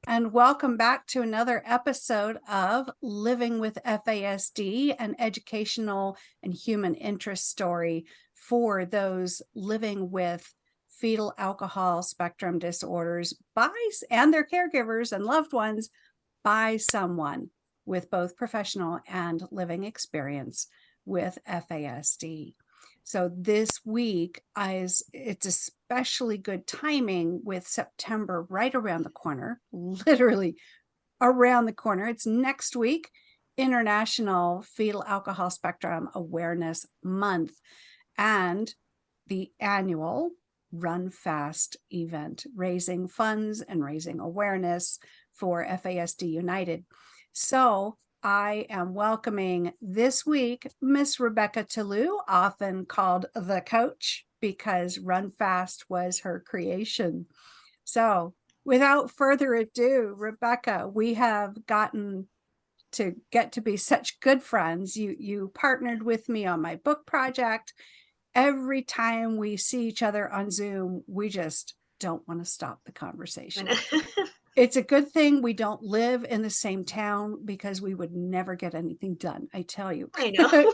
and welcome back to another episode of Living with FASD, an educational and human interest story for those living with fetal alcohol spectrum disorders and their caregivers and loved ones by someone with both professional and living experience with FASD. So this week it's especially good timing with September right around the corner, literally around the corner. It's next week, International Fetal Alcohol Spectrum Awareness Month, and the annual Run Fast event, raising funds and raising awareness for FASD United. So I am welcoming this week Miss Rebecca Tillou, often called the coach because Run Fast was her creation. So without further ado, Rebecca, we have gotten to get to be such good friends. You partnered with me on my book project. Every time we see each other on Zoom, we just don't want to stop the conversation. It's a good thing we don't live in the same town because we would never get anything done, I tell you. I know.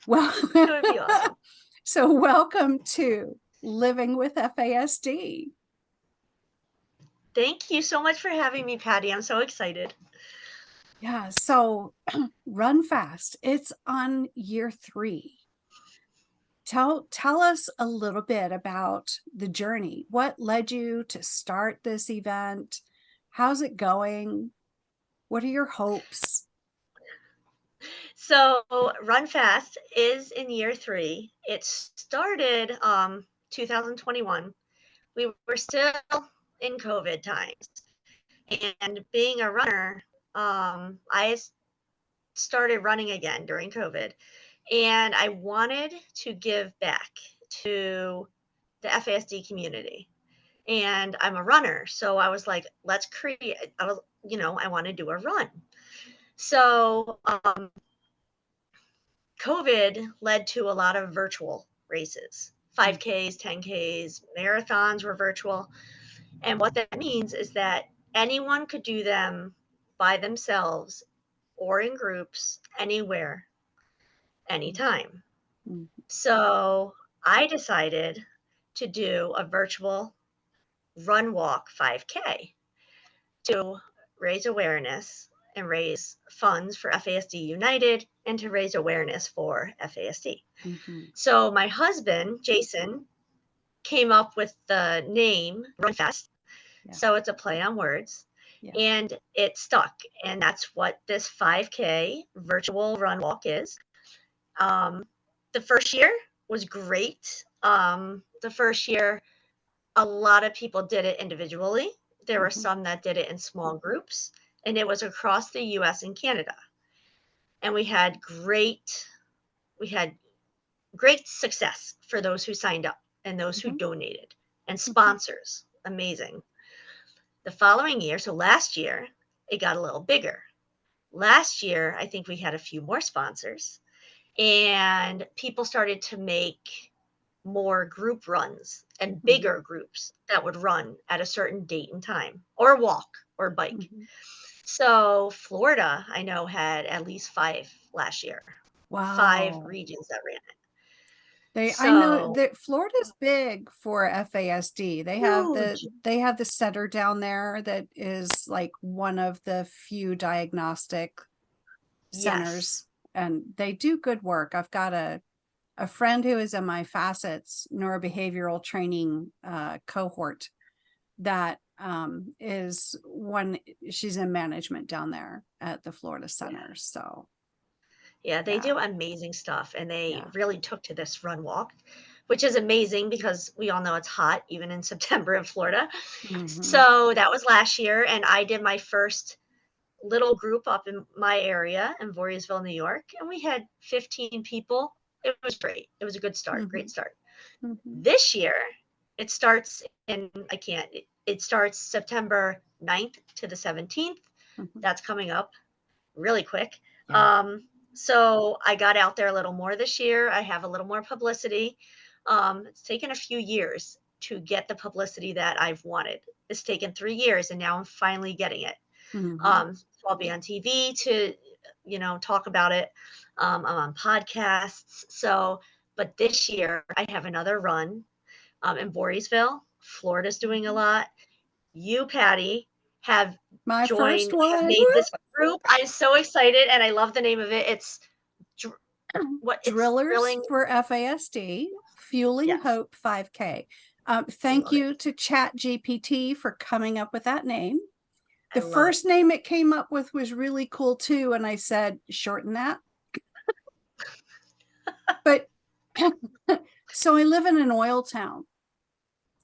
Well, It would be awesome. So welcome to Living with FASD. Thank you so much for having me, Patty. I'm so excited. Yeah, so Run Fast. It's on year 3. Tell us a little bit about the journey. What led you to start this event? How's it going? What are your hopes? So Run Fast is in year 3. It started 2021. We were still in COVID times. And being a runner, I started running again during COVID. And I wanted to give back to the FASD community. And I'm a runner. So I was like, let's create, I want to do a run. So COVID led to a lot of virtual races, 5Ks, 10Ks, marathons were virtual. And what that means is that anyone could do them by themselves or in groups anywhere, anytime. Mm-hmm. So I decided to do a virtual run walk 5K to raise awareness and raise funds for FASD United and to raise awareness for FASD. Mm-hmm. So my husband, Jason, came up with the name Run Fast. Yeah. So it's a play on words. Yeah. And it stuck. And that's what this 5K virtual run walk is. The first year was great. The first year, a lot of people did it individually. There were some that did it in small groups, and it was across the US and Canada. And we had great success for those who signed up and those who donated, and sponsors. Amazing. The following year, so last year, it got a little bigger. Last year, I think we had a few more sponsors, and people started to make more group runs and bigger groups that would run at a certain date and time, or walk or bike. So Florida, I know, had at least 5 last year. Wow. 5 regions that ran it. I know that Florida's big for FASD. They have the center down there that is like one of the few diagnostic centers, and they do good work. I've got a friend who is in my facets neurobehavioral training cohort that is she's in management down there at the Florida Center. So yeah, they do amazing stuff, and they really took to this run walk, which is amazing because we all know it's hot even in September in Florida. So that was last year, and I did my first little group up in my area in Voorheesville, New York, and we had 15 people. It was great. It was a good start, great start. This year, it starts it starts September 9th to the 17th. That's coming up really quick. So I got out there a little more this year. I have a little more publicity. It's taken a few years to get the publicity that I've wanted. It's taken 3 years, and now I'm finally getting it. So I'll be on TV to, talk about it. I'm on podcasts. So, but this year I have another run in Voorheesville. Florida's doing a lot. You, Patty, have My first have one. made this group. I'm so excited, and I love the name of it. It's it's Drillers thrilling. for FASD, Fueling Yes, Hope 5K. I Thank love it. you to Chat GPT for coming up with that name. I The love it. first name it came up with was really cool too. And I said, shorten that. But so I live in an oil town.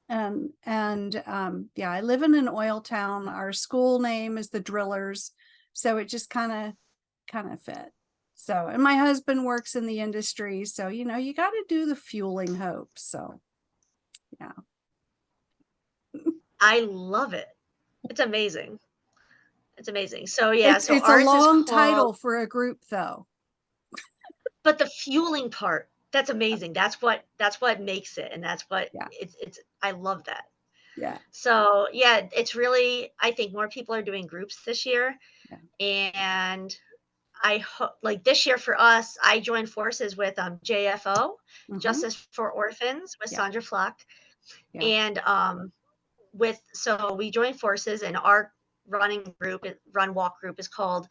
Yeah, I live in an oil town. Our school name is the Drillers. So it just kind of fit. So, and my husband works in the industry. So, you got to do the fueling hope. So, yeah. I love it. It's amazing. It's amazing. So yeah, so It's a ours is long called, title for a group though. but the fueling part, that's amazing. That's what makes it, and that's what Yeah. it's I love that. Yeah. So yeah, it's really, I think more people are doing groups this year. Yeah. And I hope, like this year for us, I joined forces with JFO, Justice for Orphans, with Yeah. Sandra Flock. Yeah. And so we joined forces, and our run walk group is called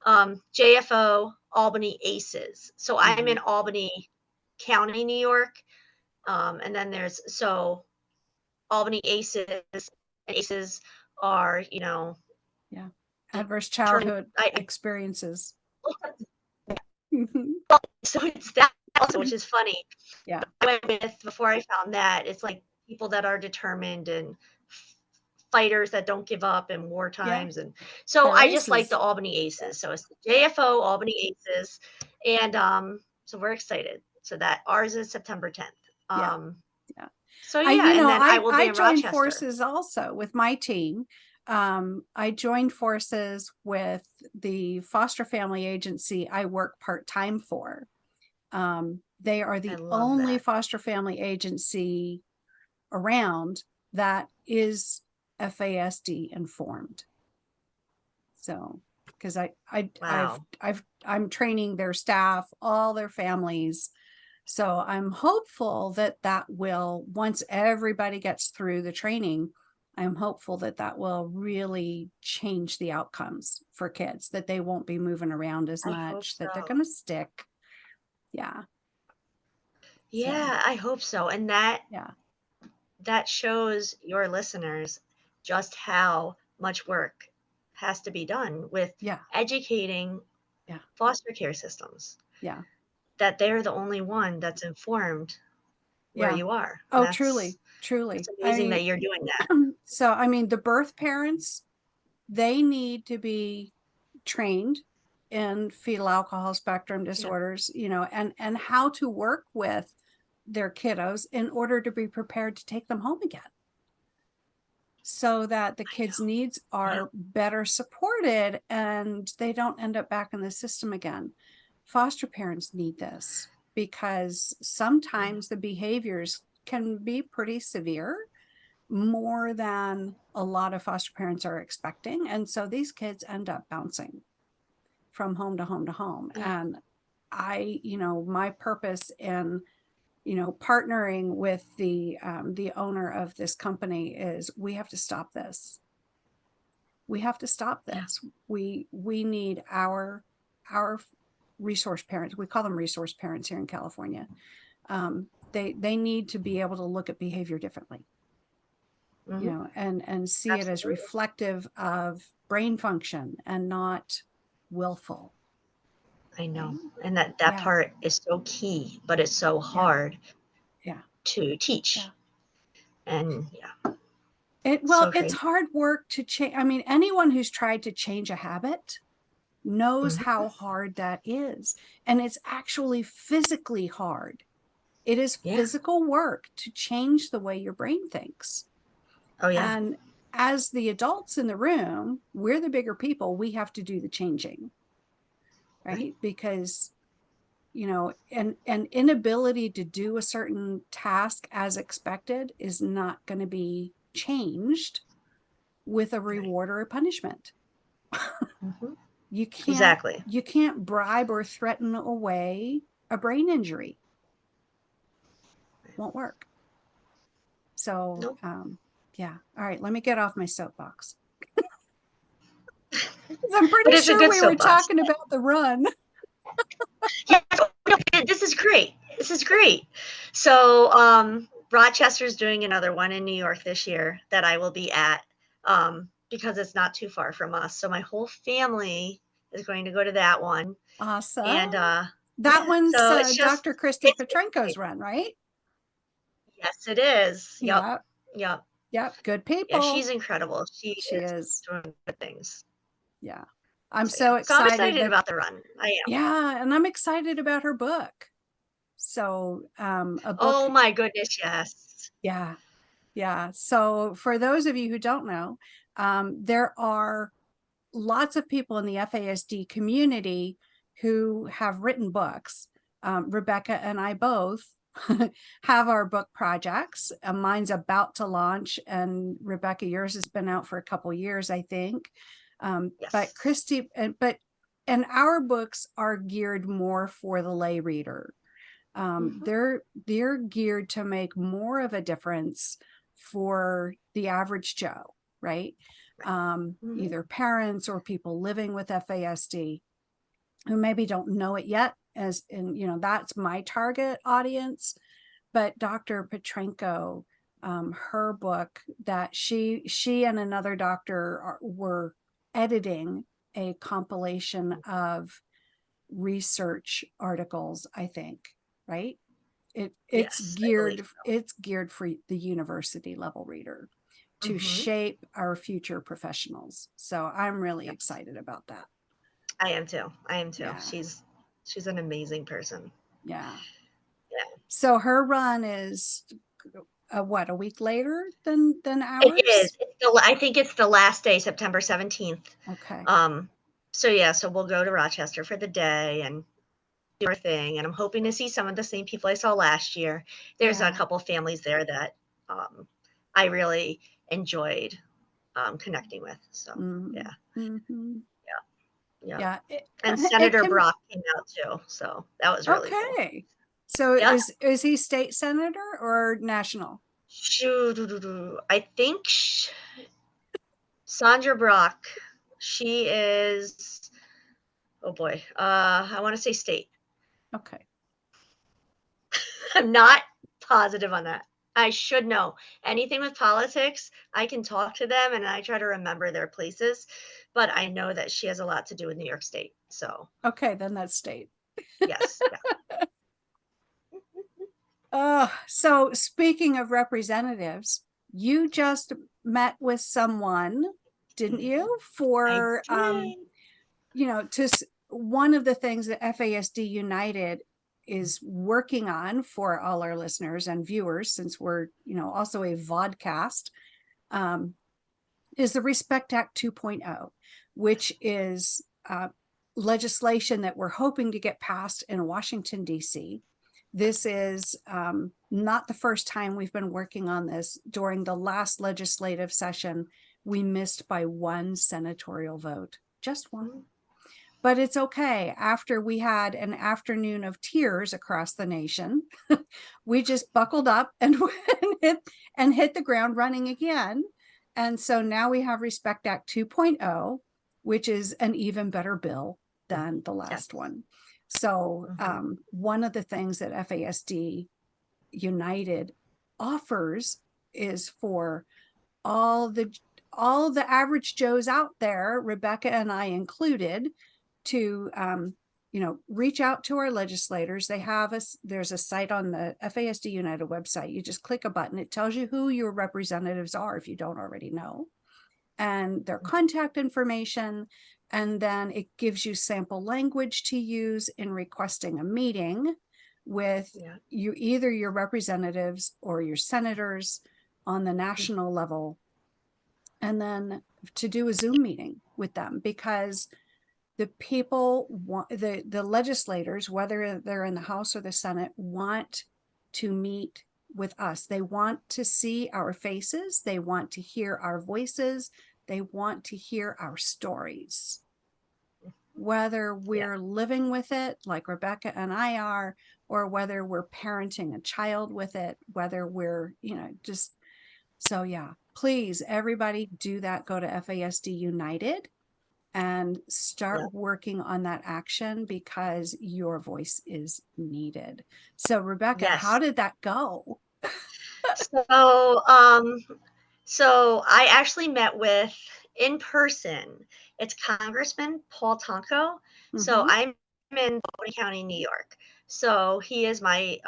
JFO Albany Aces. So I'm in Albany County, New York. And then there's Albany Aces, and Aces are, Yeah. Adverse turn childhood experiences. so it's that also, which is funny. Yeah. I went with, before I found that, it's like people that are determined and fighters that don't give up in war times. And so They're I just like aces. the Albany Aces. So it's the JFO Albany Aces. And so we're excited. So that ours is September 10th. Yeah. Yeah. So yeah, and then I will be I in joined Rochester. forces also with my team. I joined forces with the foster family agency I work part-time for. They are the only foster family agency around that is FASD informed. So, because I'm training their staff, all their families. So I'm hopeful that will, once everybody gets through the training, I'm hopeful that will really change the outcomes for kids, that they won't be moving around as much, that they're going to stick. Yeah. Yeah, I hope so. And that shows your listeners just how much work has to be done with educating foster care systems. Yeah. That they're the only one that's informed where you are. Oh, truly. It's amazing that you're doing that. So, I mean, the birth parents, they need to be trained in fetal alcohol spectrum disorders, and how to work with their kiddos in order to be prepared to take them home again, so that the kids' needs are better supported and they don't end up back in the system again. Foster parents need this because sometimes the behaviors can be pretty severe, more than a lot of foster parents are expecting. And so these kids end up bouncing from home to home to home. And my purpose in, partnering with the owner of this company is we have to stop this. We have to stop this. We need our resource parents. We call them resource parents here in California. They need to be able to look at behavior differently. And see it as reflective of brain function and not willful. I know. And that part is so key, but it's so hard to teach. And it's hard work to change. I mean, anyone who's tried to change a habit knows how hard that is. And it's actually physically hard. It is physical work to change the way your brain thinks. Oh, yeah. And as the adults in the room, we're the bigger people. We have to do the changing, right? Because an inability to do a certain task as expected is not going to be changed with a reward or a punishment. Mm-hmm. You can't Exactly. you can't bribe or threaten away a brain injury. Won't work. So Nope. yeah. All right, let me get off my soapbox. I'm pretty But it's a sure good we were soapbox. talking about the run. Yeah, no, this is great. This is great. So, Rochester's doing another one in New York this year that I will be at, because it's not too far from us. So my whole family is going to go to that one. Awesome. And That one's so it's just, Dr. Christy it's Petrenko's run, right? yes, it is. Yep. Yep. Yep. Yep. Good Yeah, people. she's incredible. She She is is. doing good things. Yeah. I'm So yeah. so So I'm excited excited that, about the run. I am. yeah, and I'm excited about her book. So, a book, Oh my goodness, yes. yeah, yeah. So for those of you who don't know, there are lots of people in the FASD community who have written books. Rebecca and I both have our book projects. Mine's about to launch, and Rebecca, yours has been out for a couple years, I think. But Yes. Christy, and our books are geared more for the lay reader. Mm-hmm. They're geared to make more of a difference for the average Joe, right? Mm-hmm. Either parents or people living with FASD who maybe don't know it yet, as in, that's my target audience. But Dr. Petrenko, her book that she and another doctor were editing a compilation of research articles, I think, right? It's Yes, I believe geared it's geared for the university level reader so. to Mm-hmm. shape our future professionals. So I'm really Yep. excited about that. I am too. I am too. Yeah. She's an amazing person. Yeah. Yeah. So her run is what, a week later than It is. ours? I think it's the last day, September 17th. Okay. So yeah, so we'll go to Rochester for the day and do our thing. And I'm hoping to see some of the same people I saw last year. There's a Yeah. couple families there that I really enjoyed connecting with. So Mm-hmm. yeah, Mm-hmm. yeah. Yeah. And It Senator can. Brock came out too. So that was really cool. Okay. So Yeah. is he state senator or national? I think Sandra Brock, she is, oh boy, I want to say state. Okay. I'm not positive on that. I should know. Anything with politics, I can talk to them and I try to remember their places, but I know that she has a lot to do with New York State. So, Okay, then that's state. yes. Yeah. So speaking of representatives, you just met with someone, didn't you? I For did. one of the things that FASD United is working on for all our listeners and viewers, since we're also a vodcast, is the Respect Act 2.0, which is legislation that we're hoping to get passed in Washington, D.C. This is not the first time we've been working on this. During the last legislative session, we missed by one senatorial vote, just one. But it's okay. After we had an afternoon of tears across the nation, we just buckled up and hit the ground running again. And so now we have Respect Act 2.0, which is an even better bill than the last Yes. one. So Mm-hmm. one of the things that FASD United offers is for all the average Joes out there, Rebecca and I included, to reach out to our legislators. There's a site on the FASD United website. You just click a button. It tells you who your representatives are if you don't already know, and their contact information. And then it gives you sample language to use in requesting a meeting with either your representatives or your senators on the national level, and then to do a Zoom meeting with them, because the people want, the legislators, whether they're in the House or the Senate, want to meet with us. They want to see our faces. They want to hear our voices. They want to hear our stories. Whether Yeah. we're living with it, like Rebecca and I are, or whether we're parenting a child with it, whether we're, just, so yeah, please, everybody do that. Go to FASD United and start Yeah. working on that action, because your voice is needed. So Rebecca, how Yes. did that go? So, so I actually met with in person. It's Congressman Paul Tonko. So Mm-hmm. I'm in Albany County, New York. So he is my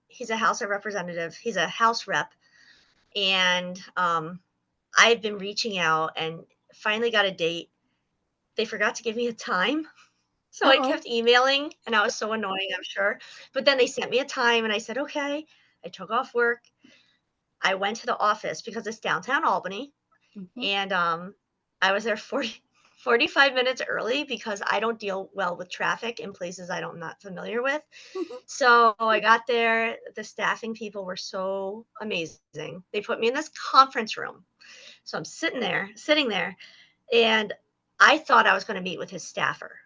he's a House of Representative. He's a House rep, and I've been reaching out and finally got a date. They forgot to give me a time. So I Uh-oh. kept emailing and I was so annoying, I'm sure. But then they sent me a time and I said, okay. I took off work. I went to the office because it's downtown Albany, Mm-hmm. and I was there 45 minutes early because I don't deal well with traffic in places I'm not familiar with. So I got there. The staffing people were so amazing. They put me in this conference room. So I'm sitting there, and I thought I was going to meet with his staffer.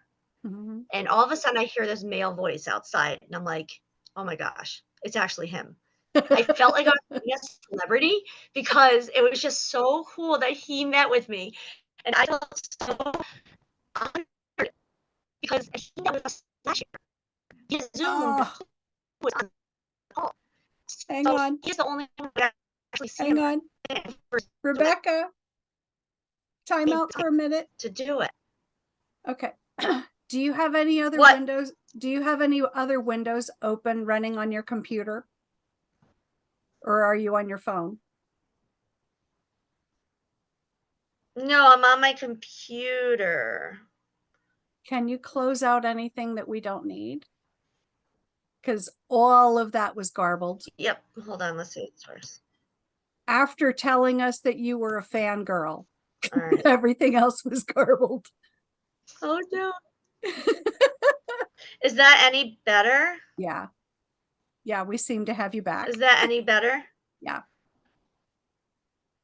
Mm-hmm. And all of a sudden, I hear this male voice outside, and I'm like, oh my gosh, it's actually him. I felt like I was being a celebrity because it was just so cool that he met with me, and I felt so honored because he met with us last year via Zoom, but Oh, he was on the call. hang So on, he's the only one that actually see hang him on. in person Rebecca, time out for a minute. to do it. Okay. Do you have any other What? windows? Do you have any other windows open running on your computer? Or are you on your phone? No, I'm on my computer. Can you close out anything that we don't need? Because all of that was garbled. Yep. Hold on. Let's see it first. After telling us that you were a fangirl, All right. everything else was garbled. Oh no. Is that any better? Yeah. Yeah, we seem to have you back. Is that any better? Yeah.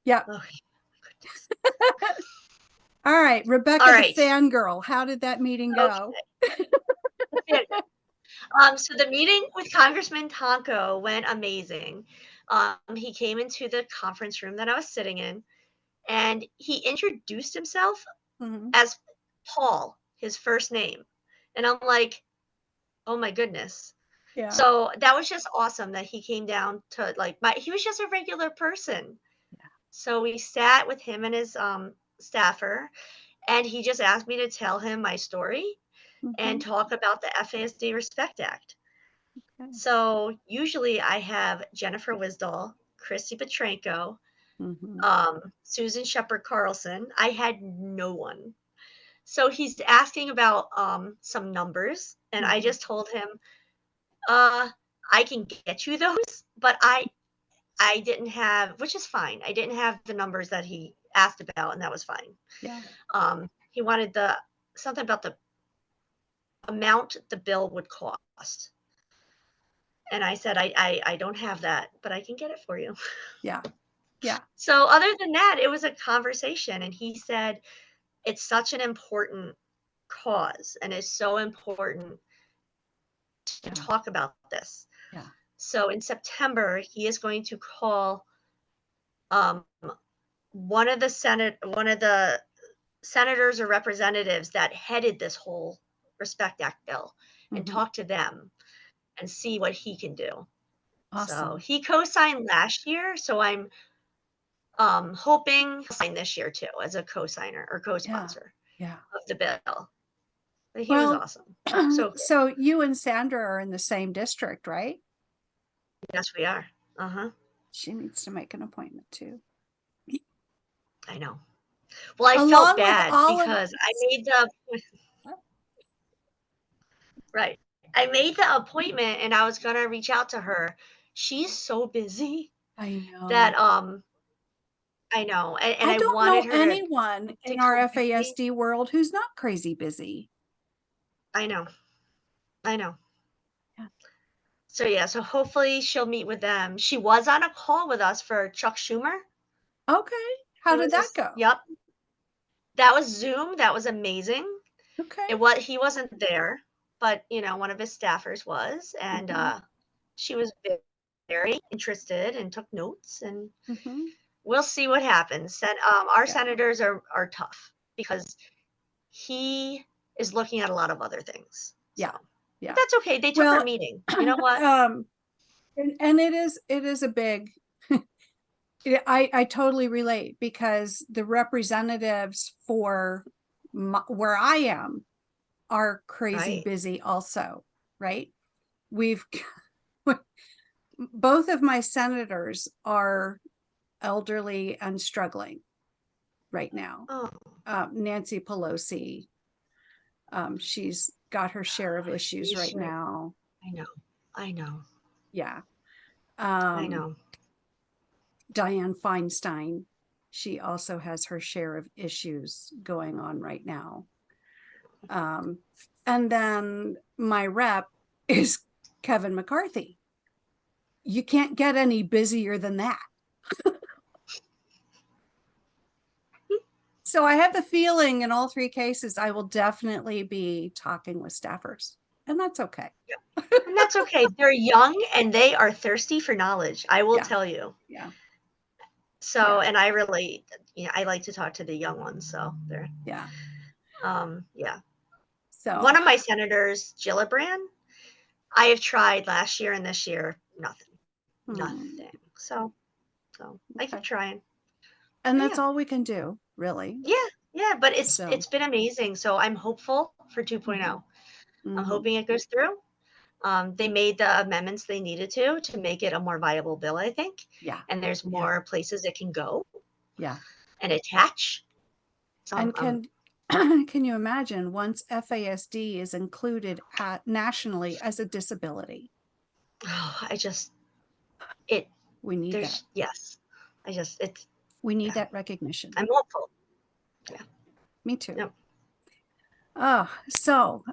Yeah. Okay. Goodness. All right, All Rebecca the right. fangirl, how did that meeting go? Okay. So the meeting with Congressman Tonko went amazing. He came into the conference room that I was sitting in, and he introduced himself Mhm. as Paul, his first name. And I'm like, oh my goodness. Yeah. So that was just awesome that he came down to like he was just a regular person. Yeah. So we sat with him and his staffer, and he just asked me to tell him my story and Mhm. talk about the FASD Respect Act. Okay. So usually I have Jennifer Wisdall, Christy Petranco, Mhm. Susan Shepard Carlson. I had no one. So he's asking about some numbers, and I Mhm. just told him, uh, I can get you those, but I didn't have, which is fine. I didn't have the numbers that he asked about, and that was fine. Yeah. He wanted the something about the amount the bill would cost. And I said, I don't have that, but I can get it for you. Yeah. Yeah. So other than that, it was a conversation. And he said, it's such an important cause and it's so important to Yeah. talk about this. Yeah. So in September, he is going to call um, one of the senators or representatives that headed this whole Respect Act bill and Mhm. talk to them and see what he can do. So Awesome. he co-signed last year, so I'm hoping he'll sign this year too as a co-signer or Yeah. co-sponsor Yeah. of the bill. But he was Well, awesome. So cool. so you and Sandra are in the same district, right? Yes, we are. Uh-huh. She needs to make an appointment too. I know. Well, I felt Along with bad all of because I made the right. I made the appointment and I was gonna reach out to her. She's so busy I know. that I know, and I I don't wanted know her anyone to in our come with me. FASD world who's not crazy busy. I know, I know. Yeah. So, yeah, so hopefully she'll meet with them. She was on a call with us for Chuck Schumer. Okay. How He did was that just go? Yep, that was Zoom, that was amazing. Okay. He wasn't there, but, one of his staffers was, and, Mhm. she was very interested and took notes, and Mhm. we'll see what happens. Our Yeah. senators are tough because he is looking at a lot of other things, so Yeah. but Yeah. that's okay, they took our Well, meeting. You know what? um, and it is a big yeah, I totally relate because the representatives for where I am are crazy Right. busy also, right? We've both of my senators are elderly and struggling right now. Oh, Nancy Pelosi, she's got her share of issues she's right right. now. I know. I know. Yeah. I Um, know. Dianne Feinstein, she also has her share of issues going on right now. Um, and then my rep is Kevin McCarthy. You can't get any busier than that. So I have the feeling in all three cases, I will definitely be talking with staffers, and that's okay. And that's okay. They're young and they are thirsty for knowledge, I will Yeah. tell you. Yeah. So, Yeah. and I really, I like to talk to the young ones, so they're, Yeah. yeah. So, One of my senators, Gillibrand, I have tried last year and this year, nothing, hmm, nothing. So I keep okay. trying. And But that's yeah, all we can do, really. yeah, yeah. But So, it's been amazing. So I'm hopeful for mhm, 2.0. I'm mhm, hoping it goes through. They made the amendments they needed to make it a more viable bill, I think. yeah. And there's Yeah. more places it can go Yeah. and attach. So And can you imagine once FASD is included nationally as a disability? oh, I just it We need that. there's yes. I just it's We need yeah. that recognition. I'm hopeful. Yeah, Yeah. me too. Yep. Oh, so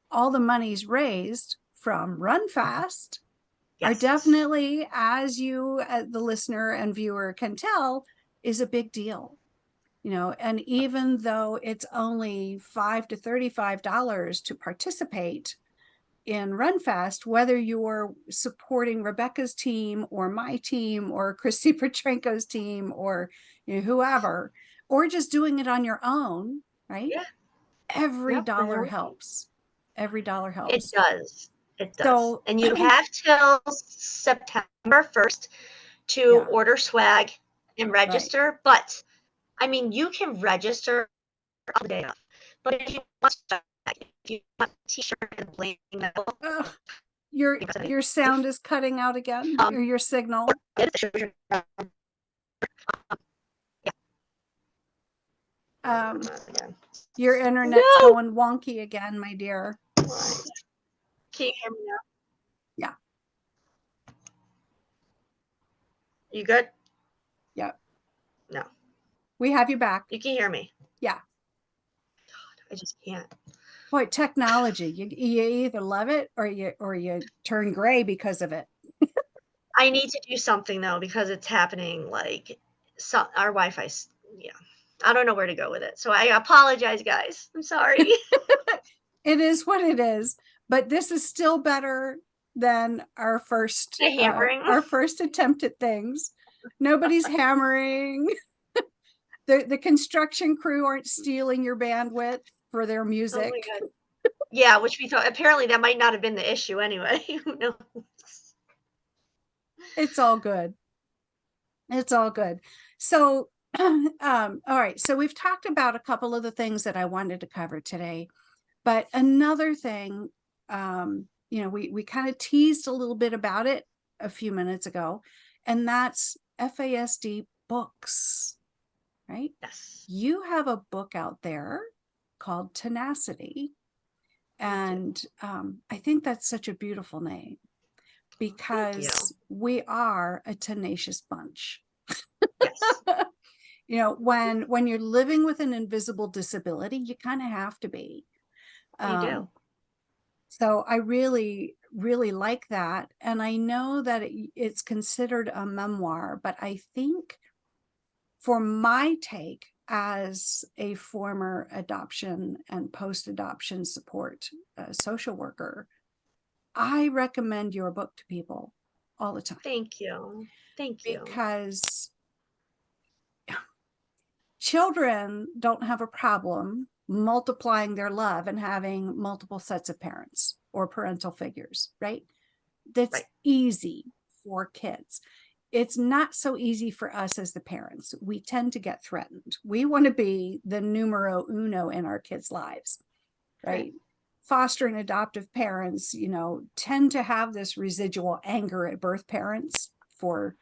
all the monies raised from Run Fast are Yes. definitely, as you, the listener and viewer, can tell, is a big deal. And even though it's only $5 to $35 to participate in Run Fast, whether you're supporting Rebecca's team or my team or Christy Petrenko's team or whoever, or just doing it on your own, right? Yeah. Every Yep. For dollar your own team. helps. Every dollar It helps. does. It does. So, And you have till September 1st to yeah, order swag and right. register. But I mean, you can register on the day of. But if you want swag, if you want a t-shirt and bling, Ugh, your sound is cutting out again, or um, your signal. yeah. Um, Again. your internet's No. going wonky again, my dear. Can you hear me now? Yeah, You good? yeah. No. We have you back. You can hear me. Yeah. I just can't. Boy, technology. You either love it or you turn gray because of it. I need to do something though because it's happening like our Wi-Fi's yeah. I don't know where to go with it. So I apologize, guys. I'm sorry. It is what it is, but this is still better than our first The hammering. attempt at things. Nobody's hammering. The construction crew aren't stealing your bandwidth for their Oh my music. god. Yeah, which we thought apparently that might not have been the issue anyway. Who knows? It's all good. It's all good. So, all right. So we've talked about a couple of the things that I wanted to cover today, but another thing, we kind of teased a little bit about it a few minutes ago, and that's FASD books, right? Yes, You have a book out there called Tenacity, I do. and I think that's such a beautiful name Thank you. because we are a tenacious bunch. Yes, When you're living with an invisible disability, you kind of have to be. you do. So I really, really like that. And I know that it's considered a memoir, but I think for my take as a former adoption and post-adoption support social worker, I recommend your book to people all the time Thank you. Thank you. because children don't have a problem multiplying their love and having multiple sets of parents or parental figures, right? That's Right. easy for kids. It's not so easy for us as the parents. We tend to get threatened. We want to be the numero uno in our kids' lives, Right. right? Foster and adoptive parents, tend to have this residual anger at birth parents for,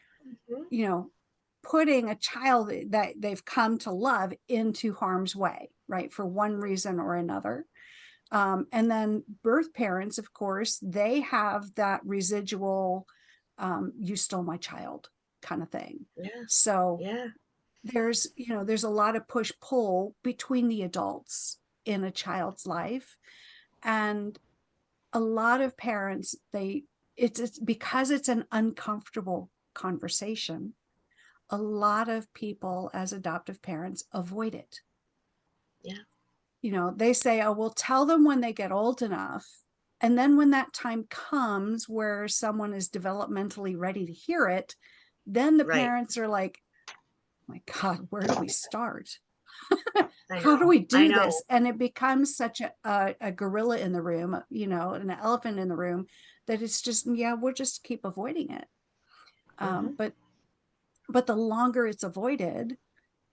Hmm. you know, putting a child that they've come to love into harm's way, right? For one reason or another. And then birth parents, of course, they have that residual, you stole my child kind of thing. Yeah. So Yeah. there's a lot of push pull between the adults in a child's life. And a lot of parents, it's because it's an uncomfortable conversation. A lot of people as adoptive parents avoid it. Yeah. They say, oh, we'll tell them when they get old enough. And then when that time comes where someone is developmentally ready to hear it, then the Right. parents are like, my God, where do we start? I How do know. we I do know. this? And it becomes such a gorilla in the room, an elephant in the room, that it's just, yeah, we'll just keep avoiding it. Hmm. But the longer it's avoided,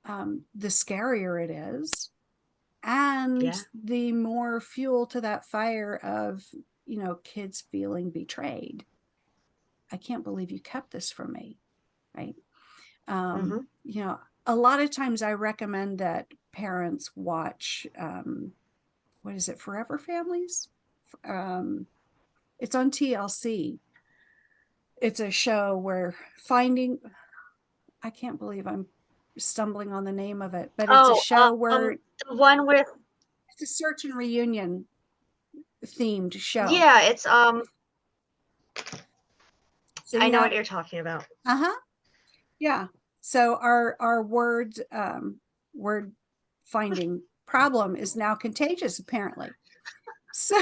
the scarier it is, and Yeah. the more fuel to that fire of kids feeling betrayed. I can't believe you kept this from me, right? Hmm. A lot of times I recommend that parents watch, what is it, Forever Families. um, it's on TLC. It's a show where finding, I can't believe I'm stumbling on the name of it, but it's a Oh, show where the one with, it's a search and reunion themed show. yeah, it's So I you know have, what you're talking about. uh-huh, yeah. So our word finding problem is now contagious, apparently. So,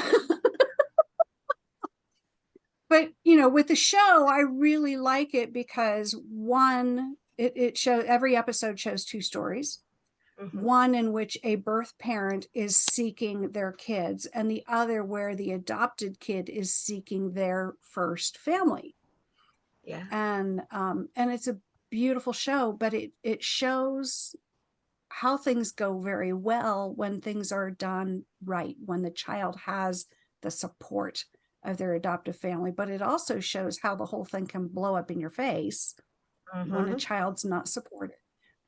but with the show, I really like it because one, it shows, every episode shows two stories. Hmm. One in which a birth parent is seeking their kids, and the other where the adopted kid is seeking their first family. Yeah. And it's a beautiful show, but it shows how things go very well when things are done right, when the child has the support of their adoptive family. But it also shows how the whole thing can blow up in your face when a Hmm. child's not supported,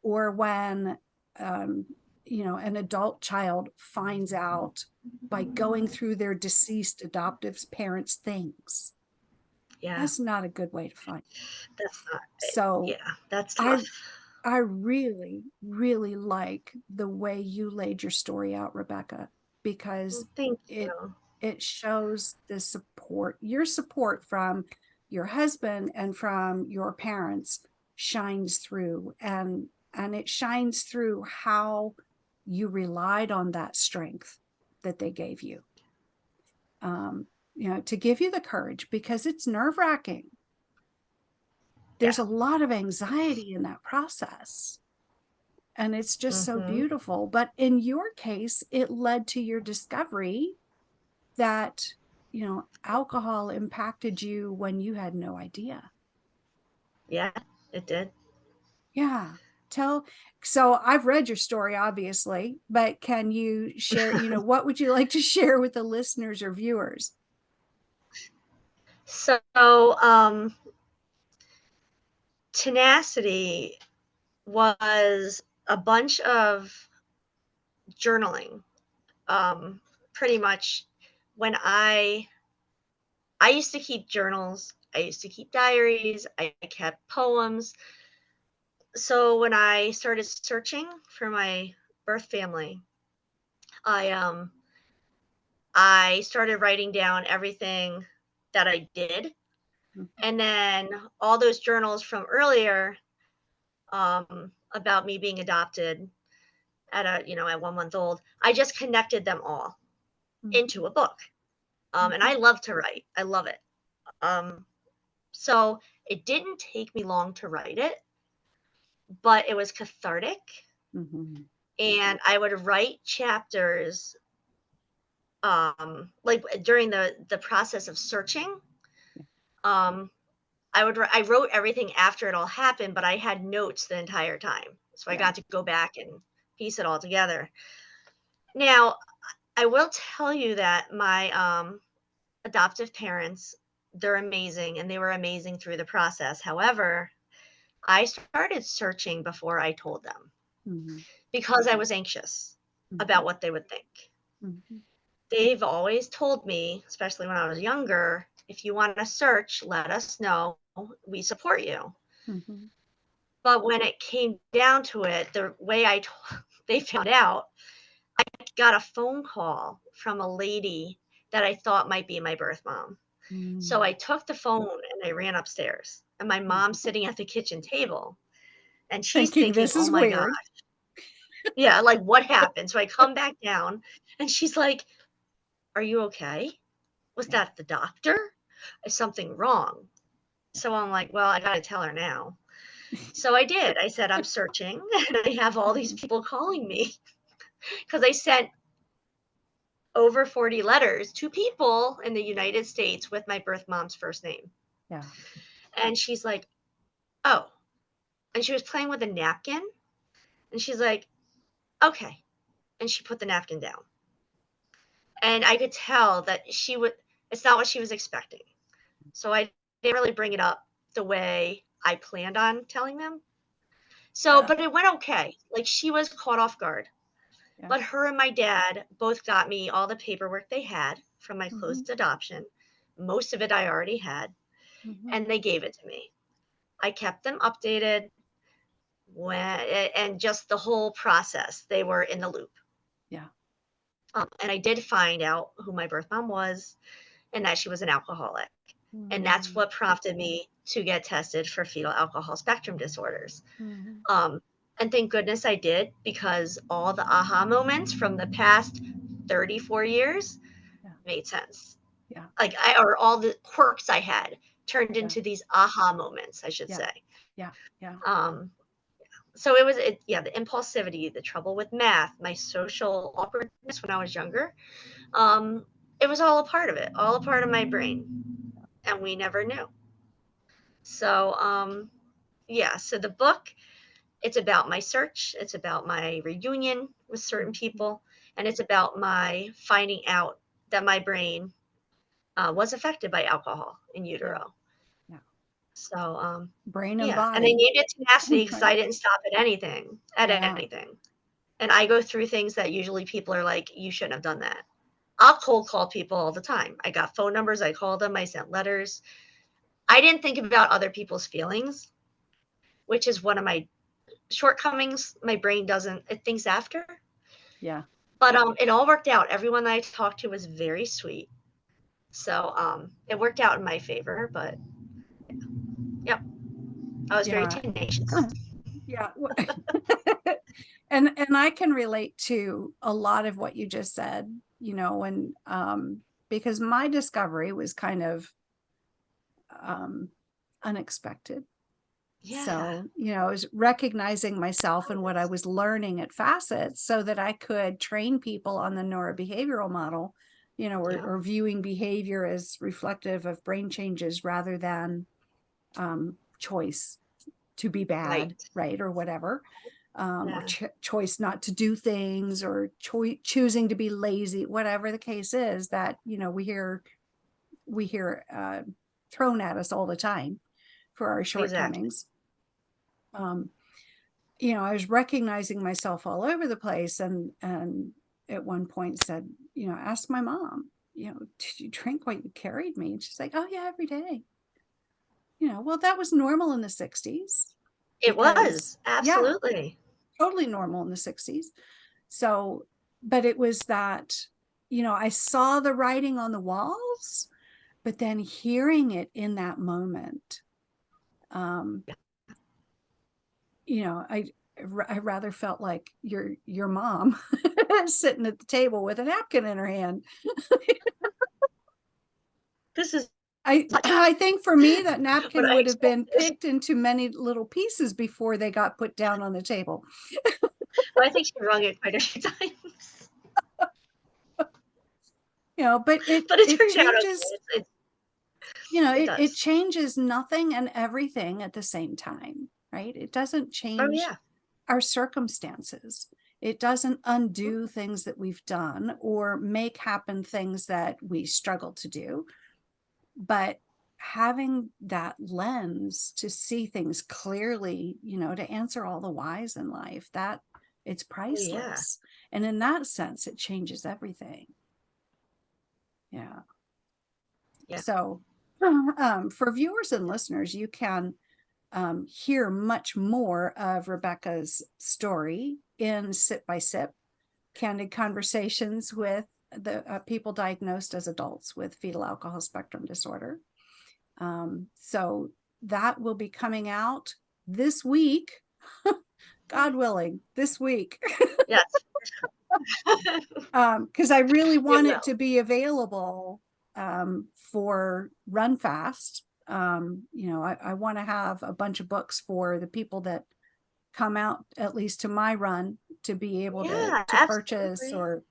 or when um, an adult child finds out by going through their deceased adoptive parents' things. Yeah. That's not a good way to find. That's not it. So Yeah. That's I tough. I really, really like the way you laid your story out, Rebecca, because Well, thank it you. it shows the support, your support from your husband and from your parents shines through, and it shines through how you relied on that strength that they gave you. To give you the courage, because it's nerve-wracking. Yeah. There's a lot of anxiety in that process. And it's just so Hmm. beautiful. But in your case, it led to your discovery that, alcohol impacted you when you had no idea. Yeah, it did. Yeah. Tell, so I've read your story, obviously, but can you share, what would you like to share with the listeners or viewers? So, tenacity was a bunch of journaling. Pretty much when I used to keep journals, I used to keep diaries, I kept poems, So when I started searching for my birth family, I I started writing down everything that I did, Mhm. and then all those journals from earlier, about me being adopted at at 1 month old, I just connected them all Mhm. into a book. And I Mhm. love to write. I love it. Um, so it didn't take me long to write it, but it was cathartic. Mhm. And I would write chapters, like during the process of searching. Yeah. Um, I wrote everything after it all happened, but I had notes the entire time, so I Yeah. got to go back and piece it all together. Now, I will tell you that my adoptive parents, they're amazing, and they were amazing through the process. However, I started searching before I told them Mhm. because I was anxious Mhm. about what they would think. Mhm. They've always told me, especially when I was younger, if you want to search, let us know. We support you. Mhm. But when it came down to it, the way they found out, I got a phone call from a lady that I thought might be my birth mom. So I Mm. took the phone and I ran upstairs, and my mom's Mhm. sitting at the kitchen table, and she's Thinking thinking, this "Oh is my god, weird. yeah, like what happened?" So I come back down, and she's like, "Are you okay? Was Yeah. that the doctor? Is something wrong?" So I'm like, "Well, I gotta tell her now." So I did. I said, "I'm searching, and I have all these Mhm. people calling me because I sent over 40 letters to people in the United States with my birth mom's first name." Yeah. And she's like, "Oh." And she was playing with a napkin, and she's like, "Okay." And she put the napkin down. And I could tell that it's not what she was expecting. So I didn't really bring it up the way I planned on telling them. So, Yeah. but it went okay. Like she was caught off guard. Yeah. But her and my dad both got me all the paperwork they had from my Mhm. closed adoption. Most of it I already had, Mhm. and they gave it to me. I kept them updated and just the whole process. They were in the loop. Yeah. And I did find out who my birth mom was and that she was an alcoholic. And that's Mm. what prompted me to get tested for fetal alcohol spectrum disorders. Mhm. Um, and thank goodness I did because all the aha moments from the past 34 years Yeah. made sense. Yeah. Or all the quirks I had turned Yeah. into these aha moments, I should Yeah. say. Yeah. Yeah. Um, so it was, yeah, the impulsivity, the trouble with math, my social awkwardness when I was younger. Um, it was all a part of it, all a part of my brain, and we never knew. So, yeah, so the book, it's about my search, it's about my reunion with certain Mhm. people, and it's about my finding out that my brain was affected by alcohol in Yeah. utero. Yeah. So, Brain and yeah, and they body. named it tenacity because Right. I didn't stop at anything, at Yeah. anything. And I go through things that usually people are like, you shouldn't have done that. I'll cold call people all the time. I got phone numbers, I called them, I sent letters. I didn't think about other people's feelings, which is one of my shortcomings. My brain doesn't, it thinks after. Yeah. But it all worked out. Everyone that I talked to was very sweet. So it worked out in my favor, but yep, I was very Yeah. tenacious. Yeah. And I can relate to a lot of what you just said, and because my discovery was kind of um unexpected. Yeah, So, I was recognizing myself and what I was learning at Facet so that I could train people on the neurobehavioral model, yeah, or viewing behavior as reflective of brain changes rather than choice to be bad, right. right, or whatever, or Yeah, choice not to do things, or choosing to be lazy, whatever the case is that we hear thrown at us all the time for our exactly. shortcomings. Um, I was recognizing myself all over the place, and at one point said, ask my mom, did you drink what you carried me? And she's like, oh yeah, every day. Well, that was normal in the 60s. It because was, yeah, absolutely. totally normal in the 60s. So, but it was that, I saw the writing on the walls, but then hearing it in that moment, um, I rather felt like your mom sitting at the table with a napkin in her hand. This is I think for me that what napkin I would have been expected. picked into many little pieces before they got put down on the table. Well, I think she wrung it quite a few times, But it but it it turned out changes, okay. It it does. changes nothing and everything at the same time, right? It doesn't Oh, change yeah. our circumstances. It doesn't undo things that we've done or make happen things that we struggle to do. But having that lens to see things clearly, to answer all the whys in life, that it's Oh, yeah. priceless. And in that sense, it changes everything. Yeah. Yeah. So, for viewers and listeners, you can hear much more of Rebecca's story in Sip by Sip, Candid Conversations with the people diagnosed as adults with fetal alcohol spectrum disorder. So that will be coming out this week, God willing, this week, Yes. because I really It want it will. to be available for Run Fast. I want to have a bunch of books for the people that come out, at least to my run, to be able to Yeah, purchase, absolutely.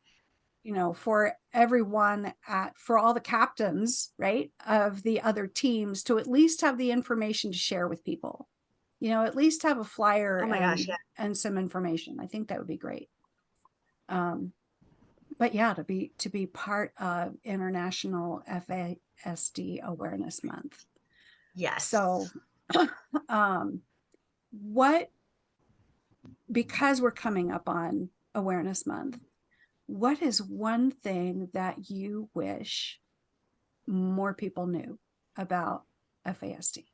or for everyone, for all the captains, right, of the other teams, to at least have the information to share with people, at least have a flyer Oh my gosh, yeah. and some information. I think that would be great. But yeah, to be part of International FASD Awareness Month. So, Yes. um, what because we're coming up on Awareness Month, what is one thing that you wish more people knew about FASD?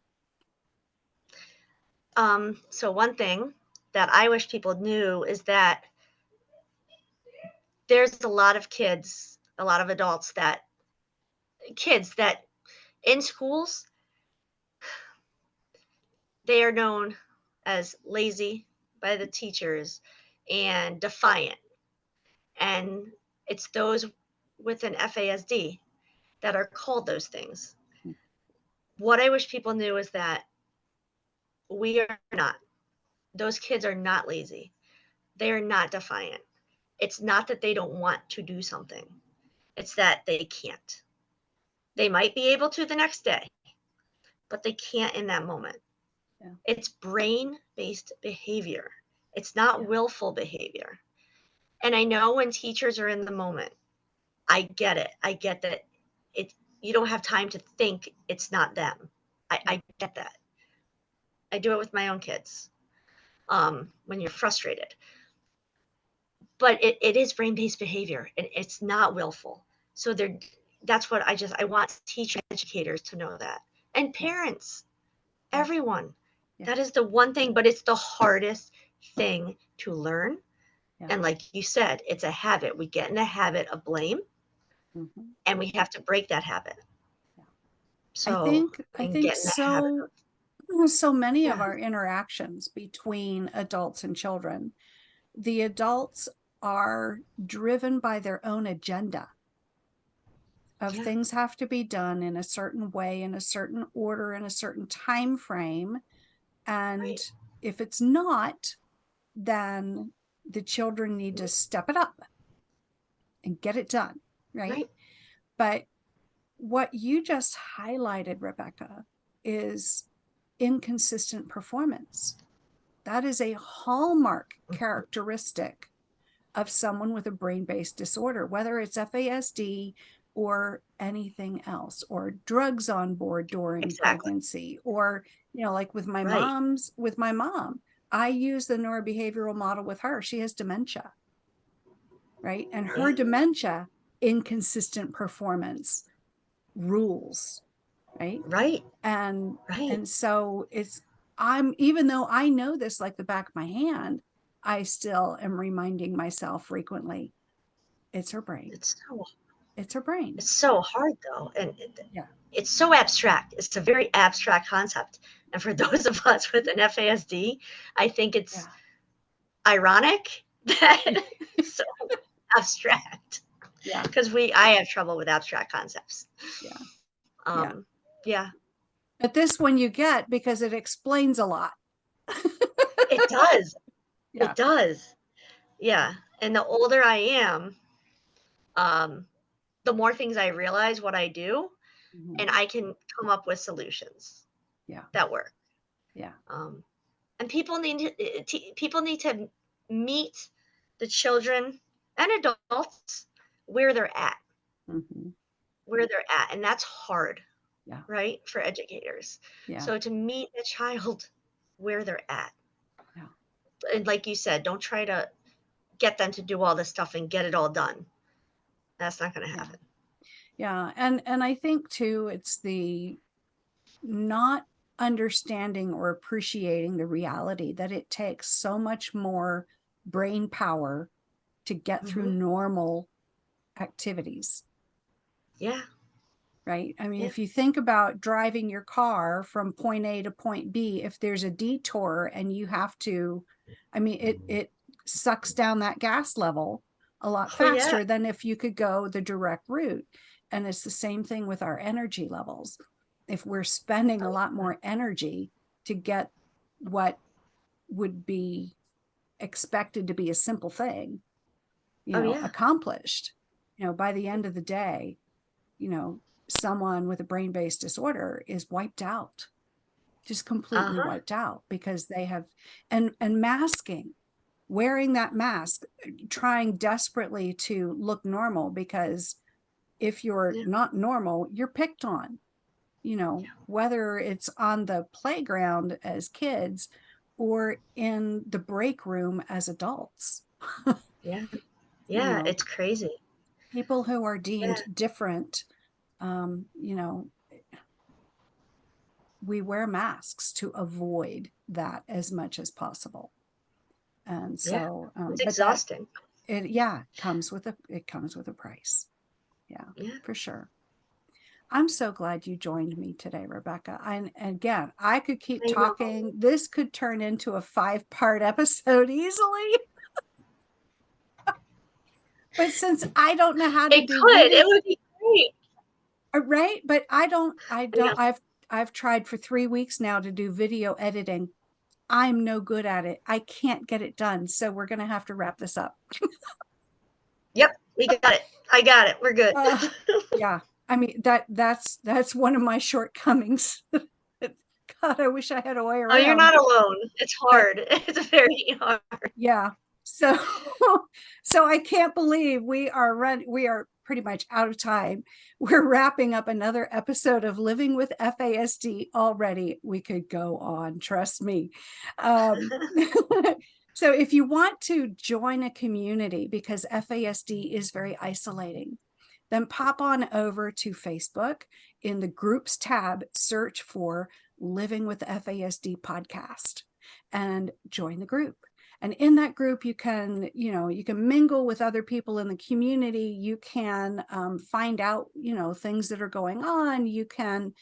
So one thing that I wish people knew is that there's a lot of kids, a lot of adults that kids that in schools, they are known as lazy by the teachers and defiant. And it's those with an FASD that are called those things. What I wish people knew is that we are not. Those kids are not lazy. They are not defiant. It's not that they don't want to do something. It's that they can't. They might be able to the next day, but they can't in that moment. Yeah. It's brain-based behavior. It's not Yeah. willful behavior. And I know when teachers are in the moment, I get it. I get that it you don't have time to think it's not them. I get that. I do it with my own kids. When you're frustrated. But it is brain-based behavior and it's not willful. So that's what I want teacher educators to know that. And Yeah. parents, Yeah. everyone. Yeah. That is the one thing, but it's the hardest thing to learn. Yeah. And like you said, it's a habit. We get in a habit of blame Mhm. and we have to break that habit. Yeah. I So, think I and think get in the habit so of, so many of yeah, our interactions between adults and children, the adults are driven by their own agenda of yeah, things have to be done in a certain way, in a certain order, in a certain time frame. And right, if it's not, then the children need to step it up and get it done, right? right. But what you just highlighted, Rebecca, is inconsistent performance. That is a hallmark Mhm. characteristic of someone with a brain-based disorder, whether it's FASD or anything else, or drugs on board during Exactly. pregnancy, or like Right. with my mom, I use the neurobehavioral model with her. She has dementia, right? And her Yeah. dementia, inconsistent performance rules, right? Right. and Right. and so it's even though I know this like the back of my hand, I still am reminding myself frequently, it's her brain. It's her brain. It's so hard though. And Yeah. it's so abstract. It's a very abstract concept. And for those of us with an FASD, I think it's ironic that it's so abstract. Yeah. Because I have trouble with abstract concepts. Yeah. Yeah. But this one you get because it explains a lot. It does. Yeah. It does. Yeah. And the older I am, the more things I realize what I do, and I can come up with solutions that work. Yeah. And people need to meet the children and adults where they're at, and that's hard, right, for educators. So to meet a child where they're at, and like you said, don't try to get them to do all this stuff and get it all done. That's not going to happen. Yeah. And I think too, it's the not understanding or appreciating the reality that it takes so much more brain power to get through normal activities. Yeah. Right. I mean, if you think about driving your car from point A to point B, if there's a detour and you have to, I mean, it sucks down that gas level a lot faster than if you could go the direct route. And it's the same thing with our energy levels. If we're spending a lot more energy to get what would be expected to be a simple thing, accomplished, by the end of the day, someone with a brain-based disorder is wiped out, just completely wiped out, because they have, and masking, wearing that mask, trying desperately to look normal, because if you're not normal, you're picked on, whether it's on the playground as kids or in the break room as adults. It's crazy. People who are deemed different, we wear masks to avoid that as much as possible. And so, it's exhausting. It comes with a price. Yeah, for sure. I'm so glad you joined me today, Rebecca. And again, I could keep talking. This could turn into a 5-part episode easily. But since I don't know how to do video, it would be great. Right. But I've tried for 3 weeks now to do video editing. I'm no good at it. I can't get it done. So we're going to have to wrap this up. Yep. We got it. I got it. We're good. Yeah. I mean, that's one of my shortcomings. God, I wish I had a way around. Oh, you're not alone. It's hard. It's very hard. Yeah. So I can't believe we are pretty much out of time. We're wrapping up another episode of Living with FASD already. We could go on, trust me. So if you want to join a community, because FASD is very isolating, then pop on over to Facebook. In the groups tab, search for Living with FASD podcast and join the group. And in that group, you can mingle with other people in the community. You can find out, things that are going on. You can,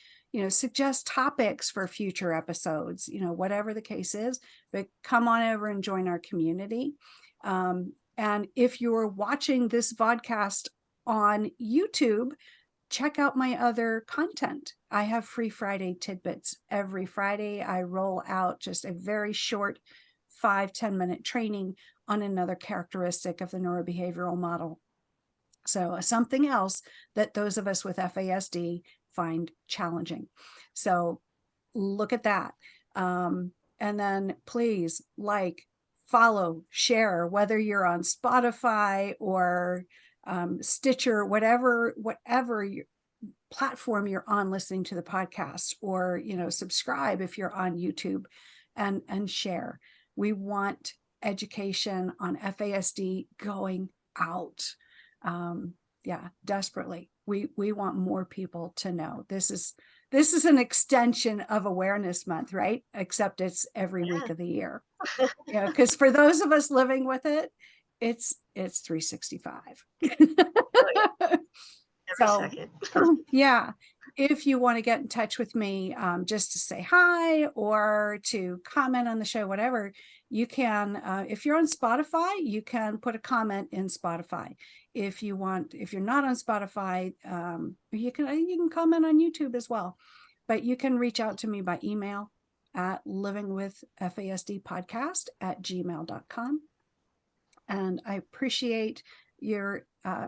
suggest topics for future episodes, whatever the case is, but come on over and join our community. And if you're watching this podcast on YouTube, check out my other content. I have Free Friday tidbits. Every Friday, I roll out just a very short 5-10 minute training on another characteristic of the neurobehavioral model. So something else that those of us with FASD find challenging. So look at that. And then please follow, share, whether you're on Spotify or Stitcher, whatever platform you're on listening to the podcast, or subscribe if you're on YouTube, and share. We want education on FASD going out. Desperately. We want more people to know. This this is an extension of Awareness Month, right? Except it's every week Yeah. of the year. Yeah, because for those of us living with it, it's 365. Oh, yeah. Every So, second. yeah, if you want to get in touch with me, just to say hi or to comment on the show, whatever, you can. If you're on Spotify, you can put a comment in Spotify. If you're not on Spotify, you can comment on YouTube as well. But you can reach out to me by email at livingwithfasdpodcast@gmail.com. And I appreciate your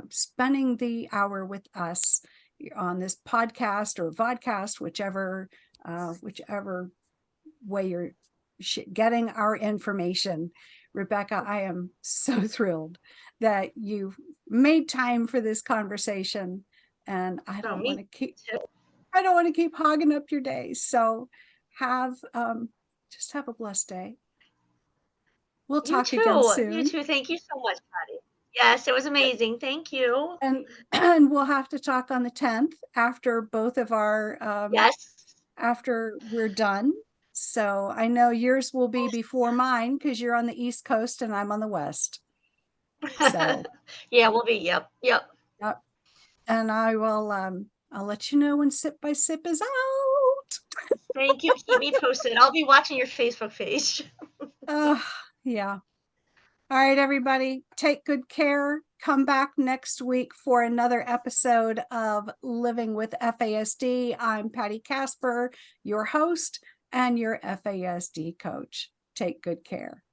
spending the hour with us on this podcast or vodcast, whichever way you're getting our information. Rebecca, I am so thrilled that you made time for this conversation, and I Oh, don't want me to keep too. hogging up your days. So have just have a blessed day. We'll You talk again too. You soon. too. Thank you so much, Patty. Yes, it was amazing. Thank you. And and we'll have to talk on the 10th after both of our Yes. after we're done. So I know yours will be before mine because you're on the East Coast and I'm on the West. So Yeah, we'll be. Yep. Yep. and I'll let you know when Sip by Sip is out. Thank you. Keep me posted. I'll be watching your Facebook page. Yeah. All right, everybody, take good care. Come back next week for another episode of Living with FASD. I'm Patty Casper, your host and your FASD coach. Take good care.